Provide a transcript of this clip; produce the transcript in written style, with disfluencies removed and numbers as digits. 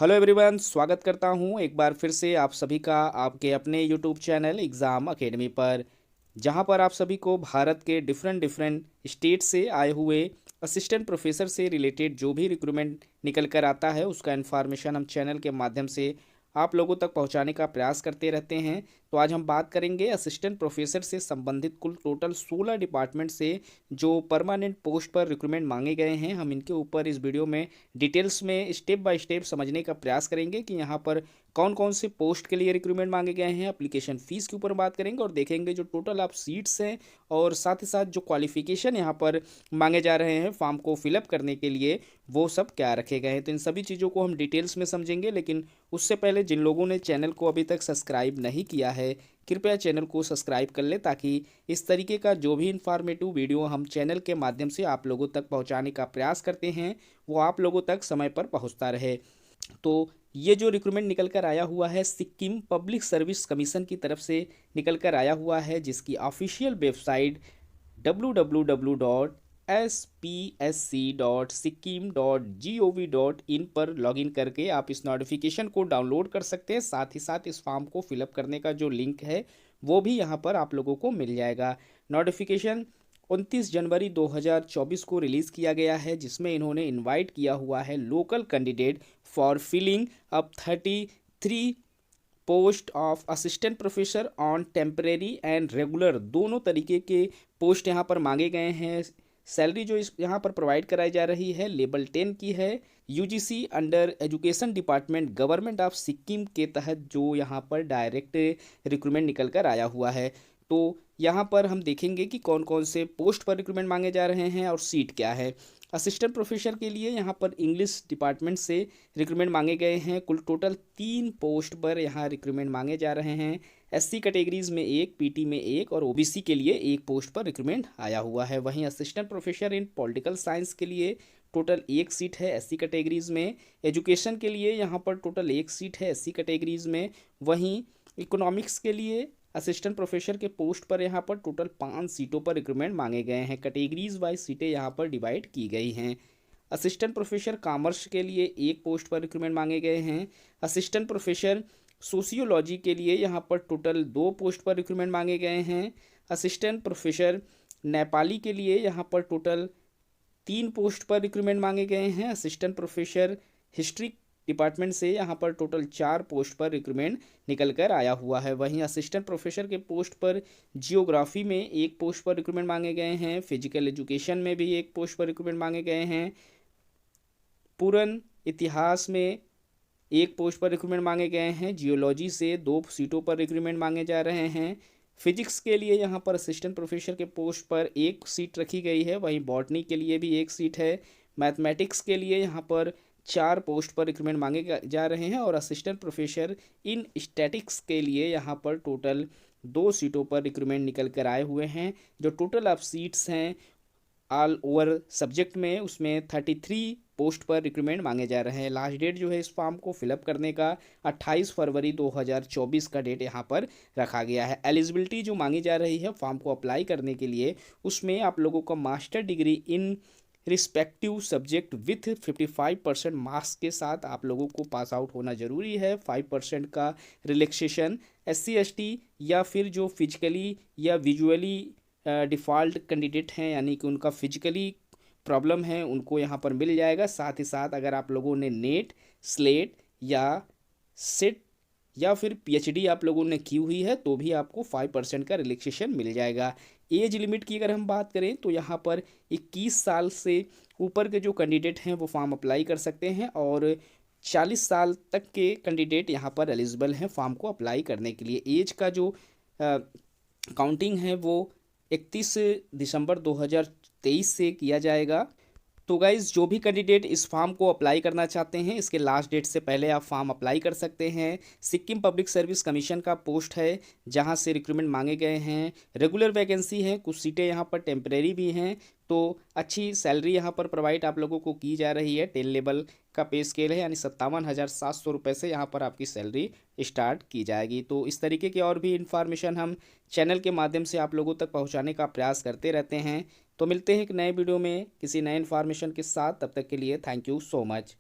Hello everyone, स्वागत करता हूं एक बार फिर से आप सभी का आपके अपने यूट्यूब चैनल एग्ज़ाम अकेडमी पर, जहां पर आप सभी को भारत के डिफरेंट डिफरेंट स्टेट से आए हुए असिस्टेंट प्रोफेसर से रिलेटेड जो भी रिक्रूटमेंट निकल कर आता है उसका इन्फॉर्मेशन हम चैनल के माध्यम से आप लोगों तक पहुंचाने का प्रयास करते रहते हैं। तो आज हम बात करेंगे असिस्टेंट प्रोफेसर से संबंधित कुल टोटल 16 डिपार्टमेंट से जो परमानेंट पोस्ट पर रिक्रूटमेंट मांगे गए हैं। हम इनके ऊपर इस वीडियो में डिटेल्स में स्टेप बाय स्टेप समझने का प्रयास करेंगे कि यहाँ पर कौन कौन से पोस्ट के लिए रिक्रूटमेंट मांगे गए हैं। एप्लीकेशन फ़ीस के ऊपर बात करेंगे और देखेंगे जो टोटल आप सीट्स हैं और साथ ही साथ जो क्वालिफ़िकेशन यहाँ पर मांगे जा रहे हैं फॉर्म को फिलअप करने के लिए, वो सब क्या रखे गए हैं। तो इन सभी चीज़ों को हम डिटेल्स में समझेंगे, लेकिन उससे पहले जिन लोगों ने चैनल को अभी तक सब्सक्राइब नहीं किया है, कृपया चैनल को सब्सक्राइब कर लें ताकि इस तरीके का जो भी इन्फॉर्मेटिव वीडियो हम चैनल के माध्यम से आप लोगों तक पहुंचाने का प्रयास करते हैं वो आप लोगों तक समय पर पहुंचता रहे। तो ये जो रिक्रूटमेंट निकल कर आया हुआ है सिक्किम पब्लिक सर्विस कमीशन की तरफ से निकल कर आया हुआ है, जिसकी ऑफिशियल वेबसाइट www.spsc.sikkim.gov.in पर लॉगिन करके आप इस नोटिफिकेशन को डाउनलोड कर सकते हैं। साथ ही साथ इस फॉर्म को फिलअप करने का जो लिंक है वो भी यहाँ पर आप लोगों को मिल जाएगा। नोटिफिकेशन 29 जनवरी 2024 को रिलीज़ किया गया है, जिसमें इन्होंने इनवाइट किया हुआ है local candidate for filling up 33 post of assistant professor on temporary and regular, दोनों तरीके के पोस्ट यहाँ पर मांगे गए हैं। सैलरी जो इस यहाँ पर प्रोवाइड कराई जा रही है लेवल 10 की है। UGC under education department government of Sikkim के तहत जो यहाँ पर डायरेक्ट रिक्रूटमेंट निकल कर आया हुआ है। तो यहाँ पर हम देखेंगे कि कौन कौन से पोस्ट पर रिक्रूटमेंट मांगे जा रहे हैं और सीट क्या है। असिस्टेंट प्रोफेसर के लिए यहाँ पर इंग्लिश डिपार्टमेंट से रिक्रूटमेंट मांगे गए हैं। कुल टोटल 3 पोस्ट पर यहाँ रिक्रूटमेंट मांगे जा रहे हैं। एससी कैटेगरीज में 1, पीटी में 1 और ओबीसी के लिए 1 पोस्ट पर रिक्रूटमेंट आया हुआ है। वहीं assistant professor in political science के लिए टोटल 1 सीट है एससी कैटेगरीज में। एजुकेशन के लिए यहाँ पर टोटल 1 सीट है एससी कैटेगरीज में। वहीं इकोनॉमिक्स के लिए असिस्टेंट प्रोफेसर के पोस्ट पर यहाँ पर टोटल 5 सीटों पर रिक्रूटमेंट मांगे गए हैं। कैटेगरीज वाइज सीटें यहाँ पर डिवाइड की गई हैं। असिस्टेंट प्रोफेसर कॉमर्स के लिए 1 पोस्ट पर रिक्रूटमेंट मांगे गए हैं। असिस्टेंट प्रोफेसर सोशियोलॉजी के लिए यहाँ पर टोटल 2 पोस्ट पर रिक्रूटमेंट मांगे गए हैं। असिस्टेंट प्रोफेसर नेपाली के लिए यहाँ पर टोटल 3 पोस्ट पर रिक्रूटमेंट मांगे गए हैं। असिस्टेंट प्रोफेसर हिस्ट्री डिपार्टमेंट से यहाँ पर टोटल 4 पोस्ट पर रिक्रूटमेंट निकल कर आया हुआ है। वहीं असिस्टेंट प्रोफेसर के पोस्ट पर जियोग्राफी में 1 पोस्ट पर रिक्रूटमेंट मांगे गए हैं। फिजिकल एजुकेशन में भी 1 पोस्ट पर रिक्रूटमेंट मांगे गए हैं। पूरन इतिहास में 1 पोस्ट पर रिक्रूटमेंट मांगे गए हैं। जियोलॉजी से 2 सीटों पर रिक्रूटमेंट मांगे जा रहे हैं। फिजिक्स के लिए यहाँ पर असिस्टेंट प्रोफेसर के पोस्ट पर 1 सीट रखी गई है। वहीं बॉटनी के लिए भी 1 सीट है। मैथमेटिक्स के लिए यहाँ पर 4 पोस्ट पर रिक्रूटमेंट मांगे जा रहे हैं और असिस्टेंट प्रोफेसर इन स्टैटिक्स के लिए यहाँ पर टोटल 2 सीटों पर रिक्रूटमेंट निकल कर आए हुए हैं। जो टोटल ऑफ सीट्स हैं ऑल ओवर सब्जेक्ट में, उसमें 33 पोस्ट पर रिक्रूटमेंट मांगे जा रहे हैं। लास्ट डेट जो है इस फॉर्म को फिलअप करने का 28 फरवरी 2024 का डेट यहाँ पर रखा गया है। एलिजिबिलिटी जो मांगी जा रही है फॉर्म को अप्लाई करने के लिए, उसमें आप लोगों का master degree in respective subject with 55% marks के साथ आप लोगों को पास आउट होना ज़रूरी है। 5% का रिलैक्सेशन SC ST या फिर जो फिजिकली या विजुअली डिफ़ॉल्ट कैंडिडेट हैं, यानी कि उनका फिजिकली प्रॉब्लम है, उनको यहाँ पर मिल जाएगा। साथ ही साथ अगर आप लोगों ने नेट, स्लेट या सेट या फिर PhD आप लोगों ने की हुई है तो भी आपको 5% का रिलैक्सेशन मिल जाएगा। एज लिमिट की अगर हम बात करें तो यहाँ पर 21 साल से ऊपर के जो कैंडिडेट हैं वो फॉर्म अप्लाई कर सकते हैं और 40 साल तक के कैंडिडेट यहाँ पर एलिजिबल हैं फॉर्म को अप्लाई करने के लिए। एज का जो काउंटिंग है वो 31 दिसंबर 2023 से किया जाएगा। तो गाइज़, जो भी कैंडिडेट इस फॉर्म को अप्लाई करना चाहते हैं, इसके लास्ट डेट से पहले आप फॉर्म अप्लाई कर सकते हैं। सिक्किम पब्लिक सर्विस कमीशन का पोस्ट है जहां से रिक्रूटमेंट मांगे गए हैं। रेगुलर वैकेंसी है, कुछ सीटें यहां पर टेम्परेरी भी हैं। तो अच्छी सैलरी यहां पर प्रोवाइड आप लोगों को की जा रही है। 10 लेवल का पे स्केल है, यानी 57,700 रुपये से यहाँ पर आपकी सैलरी स्टार्ट की जाएगी। तो इस तरीके की और भी इन्फॉर्मेशन हम चैनल के माध्यम से आप लोगों तक पहुँचाने का प्रयास करते रहते हैं। तो मिलते हैं एक नए वीडियो में किसी नए इन्फॉर्मेशन के साथ। तब तक के लिए थैंक यू सो मच।